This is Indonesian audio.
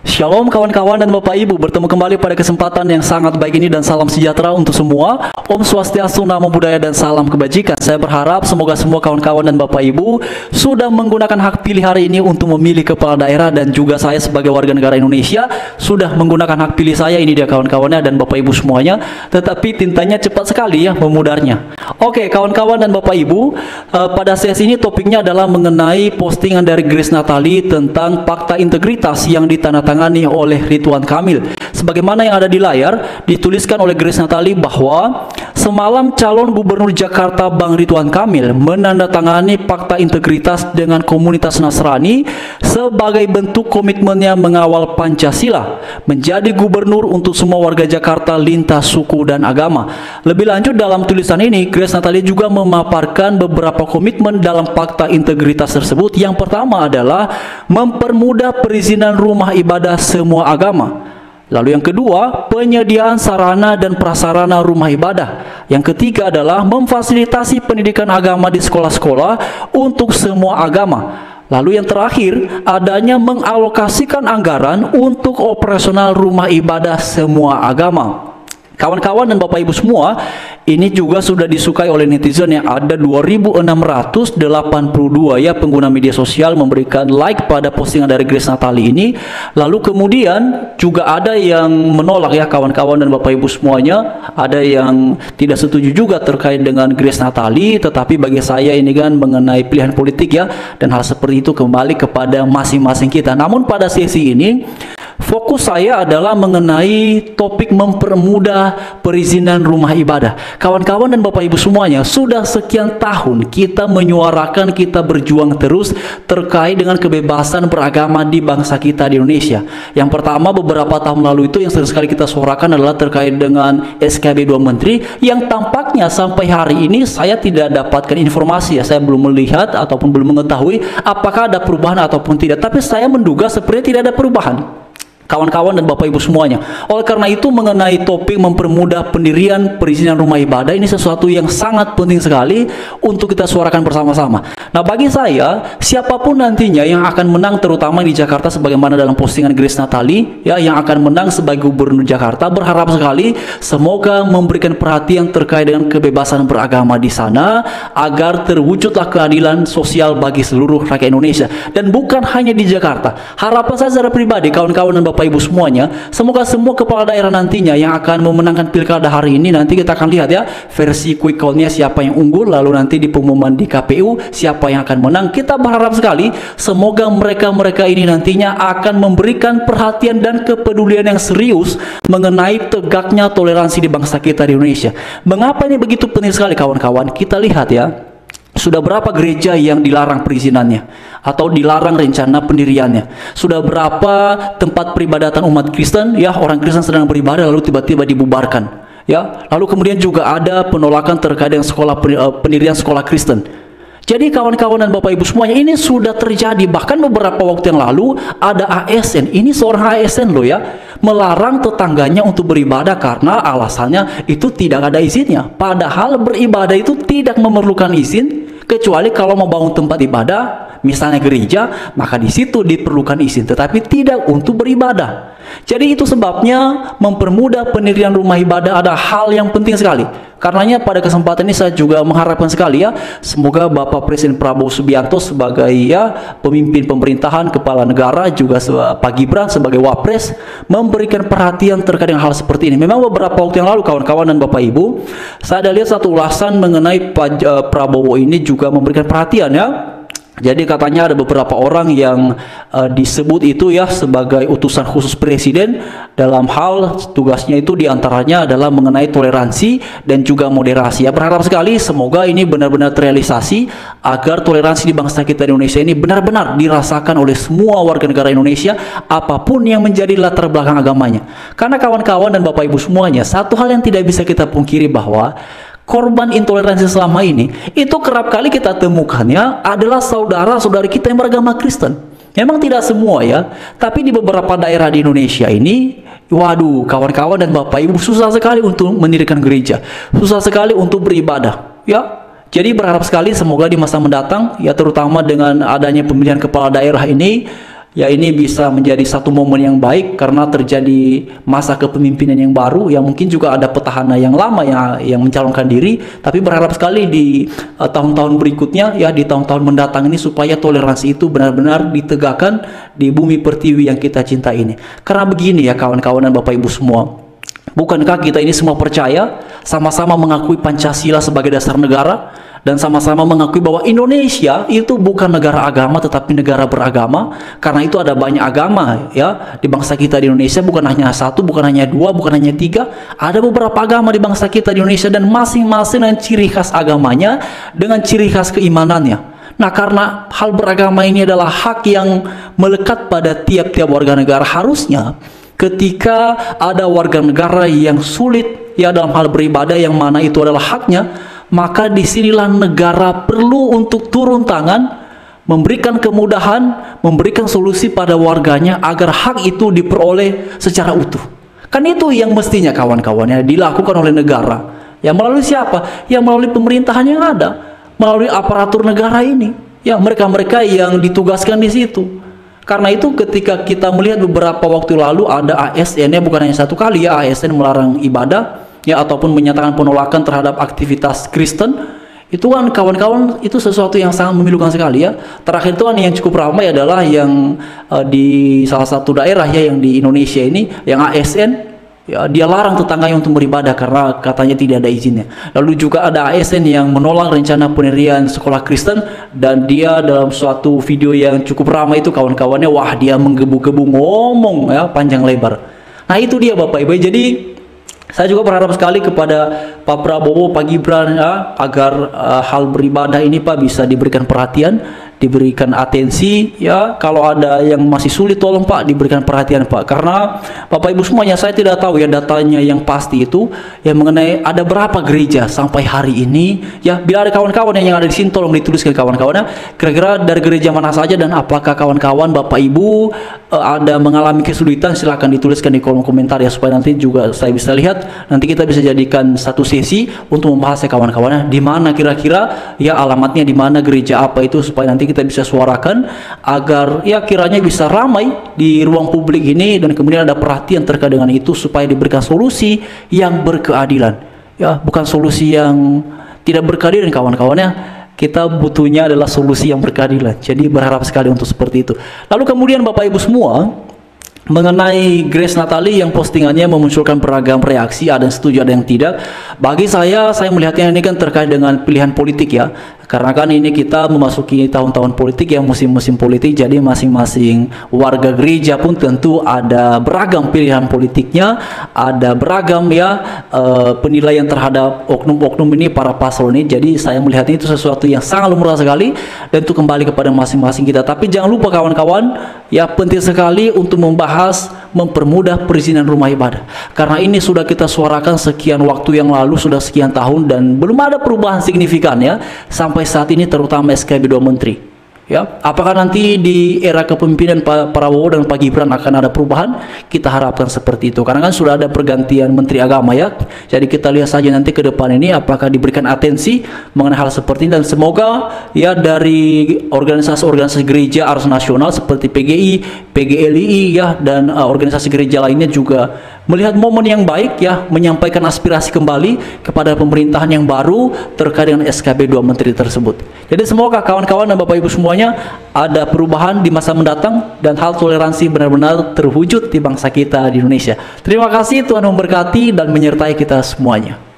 Shalom kawan-kawan dan Bapak Ibu, bertemu kembali pada kesempatan yang sangat baik ini dan salam sejahtera untuk semua. Om Swastiastu, Namo Buddhaya dan salam kebajikan. Saya berharap semoga semua kawan-kawan dan Bapak Ibu sudah menggunakan hak pilih hari ini untuk memilih kepala daerah, dan juga saya sebagai warga negara Indonesia sudah menggunakan hak pilih saya. Ini dia kawan-kawannya dan Bapak Ibu semuanya. Tetapi tintanya cepat sekali ya memudarnya. Oke kawan-kawan dan Bapak Ibu, pada sesi ini topiknya adalah mengenai postingan dari Grace Natali tentang fakta integritas yang ditandatangani oleh Ridwan Kamil. Sebagaimana yang ada di layar, dituliskan oleh Grace Natali bahwa semalam calon gubernur Jakarta Bang Ridwan Kamil menandatangani fakta integritas dengan komunitas Nasrani sebagai bentuk komitmennya mengawal Pancasila, menjadi gubernur untuk semua warga Jakarta lintas suku dan agama. Lebih lanjut dalam tulisan ini, Grace Natali juga memaparkan beberapa komitmen dalam fakta integritas tersebut. Yang pertama adalah mempermudah perizinan rumah ibadah semua agama. Lalu yang kedua, penyediaan sarana dan prasarana rumah ibadah. Yang ketiga adalah memfasilitasi pendidikan agama di sekolah-sekolah untuk semua agama. Lalu yang terakhir, adanya mengalokasikan anggaran untuk operasional rumah ibadah semua agama. Kawan-kawan dan Bapak Ibu semua, ini juga sudah disukai oleh netizen yang ada 2.682 ya pengguna media sosial memberikan like pada postingan dari Grace Natali ini. Lalu kemudian juga ada yang menolak ya kawan-kawan dan Bapak Ibu semuanya. Ada yang tidak setuju juga terkait dengan Grace Natali, tetapi bagi saya ini kan mengenai pilihan politik ya, dan hal seperti itu kembali kepada masing-masing kita. Namun pada sesi ini fokus saya adalah mengenai topik mempermudah perizinan rumah ibadah. Kawan-kawan dan Bapak Ibu semuanya, sudah sekian tahun kita menyuarakan, kita berjuang terus terkait dengan kebebasan beragama di bangsa kita di Indonesia. Yang pertama, beberapa tahun lalu itu yang sering sekali kita suarakan adalah terkait dengan SKB 2 Menteri, yang tampaknya sampai hari ini saya tidak dapatkan informasi ya, saya belum melihat ataupun belum mengetahui apakah ada perubahan ataupun tidak, tapi saya menduga sepertinya tidak ada perubahan kawan-kawan dan Bapak Ibu semuanya. Oleh karena itu, mengenai topik mempermudah pendirian perizinan rumah ibadah, ini sesuatu yang sangat penting sekali untuk kita suarakan bersama-sama. Nah, bagi saya, siapapun nantinya yang akan menang, terutama di Jakarta sebagaimana dalam postingan Grace Natali ya, yang akan menang sebagai gubernur Jakarta, berharap sekali semoga memberikan perhatian terkait dengan kebebasan beragama di sana, agar terwujudlah keadilan sosial bagi seluruh rakyat Indonesia. Dan bukan hanya di Jakarta. Harapan saya secara pribadi, kawan-kawan dan Bapak Ibu semuanya, semoga semua kepala daerah nantinya yang akan memenangkan pilkada hari ini, nanti kita akan lihat ya versi quick count-nya siapa yang unggul, lalu nanti di pengumuman di KPU siapa yang akan menang. Kita berharap sekali semoga mereka-mereka ini nantinya akan memberikan perhatian dan kepedulian yang serius mengenai tegaknya toleransi di bangsa kita di Indonesia. Mengapa ini begitu penting sekali kawan-kawan? Kita lihat ya, sudah berapa gereja yang dilarang perizinannya atau dilarang rencana pendiriannya? Sudah berapa tempat peribadatan umat Kristen ya, orang Kristen sedang beribadah lalu tiba-tiba dibubarkan ya. Lalu kemudian juga ada penolakan terkait dengan pendirian sekolah Kristen. Jadi kawan-kawan dan Bapak Ibu semuanya, ini sudah terjadi. Bahkan beberapa waktu yang lalu ada ASN, ini seorang ASN loh ya, melarang tetangganya untuk beribadah karena alasannya itu tidak ada izinnya. Padahal beribadah itu tidak memerlukan izin, kecuali kalau mau bangun tempat ibadah, misalnya gereja, maka di situ diperlukan izin, tetapi tidak untuk beribadah. Jadi itu sebabnya mempermudah pendirian rumah ibadah ada hal yang penting sekali. Karenanya pada kesempatan ini saya juga mengharapkan sekali ya, semoga Bapak Presiden Prabowo Subianto sebagai ya pemimpin pemerintahan, kepala negara, juga Pak Gibran sebagai Wapres memberikan perhatian terkait dengan hal seperti ini. Memang beberapa waktu yang lalu kawan-kawan dan Bapak Ibu, saya ada lihat satu ulasan mengenai Pak Prabowo ini juga memberikan perhatian ya. Jadi katanya ada beberapa orang yang disebut itu ya sebagai utusan khusus presiden dalam hal tugasnya itu diantaranya adalah mengenai toleransi dan juga moderasi. Ya, berharap sekali semoga ini benar-benar terrealisasi agar toleransi di bangsa kita di Indonesia ini benar-benar dirasakan oleh semua warga negara Indonesia apapun yang menjadi latar belakang agamanya. Karena kawan-kawan dan Bapak Ibu semuanya, satu hal yang tidak bisa kita pungkiri bahwa korban intoleransi selama ini itu kerap kali kita temukannya adalah saudara-saudari kita yang beragama Kristen. Memang tidak semua ya, tapi di beberapa daerah di Indonesia ini, waduh kawan-kawan dan Bapak Ibu, susah sekali untuk mendirikan gereja, susah sekali untuk beribadah ya. Jadi berharap sekali semoga di masa mendatang ya, terutama dengan adanya pemilihan kepala daerah ini, Ya, ini bisa menjadi satu momen yang baik karena terjadi masa kepemimpinan yang baru. Ya, mungkin juga ada petahana yang lama yang mencalonkan diri, tapi berharap sekali di tahun-tahun berikutnya, ya di tahun-tahun mendatang ini, supaya toleransi itu benar-benar ditegakkan di bumi pertiwi yang kita cinta ini. Karena begini ya kawan-kawan dan Bapak Ibu semua, bukankah kita ini semua percaya, sama-sama mengakui Pancasila sebagai dasar negara, dan sama-sama mengakui bahwa Indonesia itu bukan negara agama tetapi negara beragama. Karena itu ada banyak agama ya di bangsa kita di Indonesia, bukan hanya satu, bukan hanya dua, bukan hanya tiga. Ada beberapa agama di bangsa kita di Indonesia, dan masing-masing dengan ciri khas agamanya, dengan ciri khas keimanannya. Nah, karena hal beragama ini adalah hak yang melekat pada tiap-tiap warga negara, harusnya ketika ada warga negara yang sulit ya dalam hal beribadah, yang mana itu adalah haknya, maka disinilah negara perlu untuk turun tangan, memberikan kemudahan, memberikan solusi pada warganya agar hak itu diperoleh secara utuh. Kan itu yang mestinya kawan-kawannya dilakukan oleh negara. Ya, melalui siapa? Ya, melalui pemerintahan yang ada, melalui aparatur negara ini. Ya, mereka-mereka yang ditugaskan di situ. Karena itu ketika kita melihat beberapa waktu lalu ada ASN-nya, bukan hanya satu kali ya, ASN melarang ibadah ya, ataupun menyatakan penolakan terhadap aktivitas Kristen, itu kan kawan-kawan, itu sesuatu yang sangat memilukan sekali ya. Terakhir itu kan yang cukup ramai adalah yang di salah satu daerah ya yang di Indonesia ini, yang ASN ya, dia larang tetangganya untuk beribadah karena katanya tidak ada izinnya. Lalu juga ada ASN yang menolak rencana pendirian sekolah Kristen, dan dia dalam suatu video yang cukup ramai itu kawan-kawannya, wah dia menggebu-gebu ngomong ya panjang lebar. Nah, itu dia Bapak Ibu. Jadi saya juga berharap sekali kepada Pak Prabowo, Pak Gibran ya, agar hal beribadah ini Pak bisa diberikan perhatian, diberikan atensi ya. Kalau ada yang masih sulit, tolong Pak diberikan perhatian Pak. Karena Bapak Ibu semuanya, saya tidak tahu ya datanya yang pasti itu yang mengenai ada berapa gereja sampai hari ini ya. Bila ada kawan-kawan yang ada di sini, tolong dituliskan kawan-kawannya, kira-kira dari gereja mana saja, dan apakah kawan-kawan Bapak Ibu ada mengalami kesulitan, silahkan dituliskan di kolom komentar ya, supaya nanti juga saya bisa lihat. Nanti kita bisa jadikan satu sesi untuk membahas ya kawan-kawannya, di mana kira-kira ya alamatnya, di mana gereja apa itu, supaya nanti kita bisa suarakan agar ya kiranya bisa ramai di ruang publik ini, dan kemudian ada perhatian terkait dengan itu, supaya diberikan solusi yang berkeadilan ya, bukan solusi yang tidak berkeadilan kawan-kawannya. Kita butuhnya adalah solusi yang berkeadilan. Jadi berharap sekali untuk seperti itu. Lalu kemudian Bapak Ibu semua, mengenai Grace Natali yang postingannya memunculkan beragam reaksi, ada yang setuju, ada yang tidak. Bagi saya melihatnya ini kan terkait dengan pilihan politik ya. Karena kan ini kita memasuki tahun-tahun politik ya, musim-musim politik, jadi masing-masing warga gereja pun tentu ada beragam pilihan politiknya, ada beragam ya penilaian terhadap oknum-oknum ini, para paslon ini. Jadi saya melihat itu sesuatu yang sangat lumrah sekali, dan itu kembali kepada masing-masing kita. Tapi jangan lupa kawan-kawan, ya penting sekali untuk membahas, mempermudah perizinan rumah ibadah. Karena ini sudah kita suarakan sekian waktu yang lalu, sudah sekian tahun, dan belum ada perubahan signifikan ya sampai saat ini, terutama SKB 2 Menteri ya. Apakah nanti di era kepemimpinan Pak Prabowo dan Pak Gibran akan ada perubahan? Kita harapkan seperti itu, karena kan sudah ada pergantian Menteri Agama ya. Jadi kita lihat saja nanti ke depan ini apakah diberikan atensi mengenai hal seperti ini, dan semoga ya dari organisasi-organisasi gereja arus nasional seperti PGI, PGLI ya, dan organisasi gereja lainnya juga melihat momen yang baik ya, menyampaikan aspirasi kembali kepada pemerintahan yang baru terkait dengan SKB 2 Menteri tersebut. Jadi semoga kawan-kawan dan Bapak Ibu semuanya ada perubahan di masa mendatang, dan hal toleransi benar-benar terwujud di bangsa kita di Indonesia. Terima kasih, Tuhan memberkati dan menyertai kita semuanya.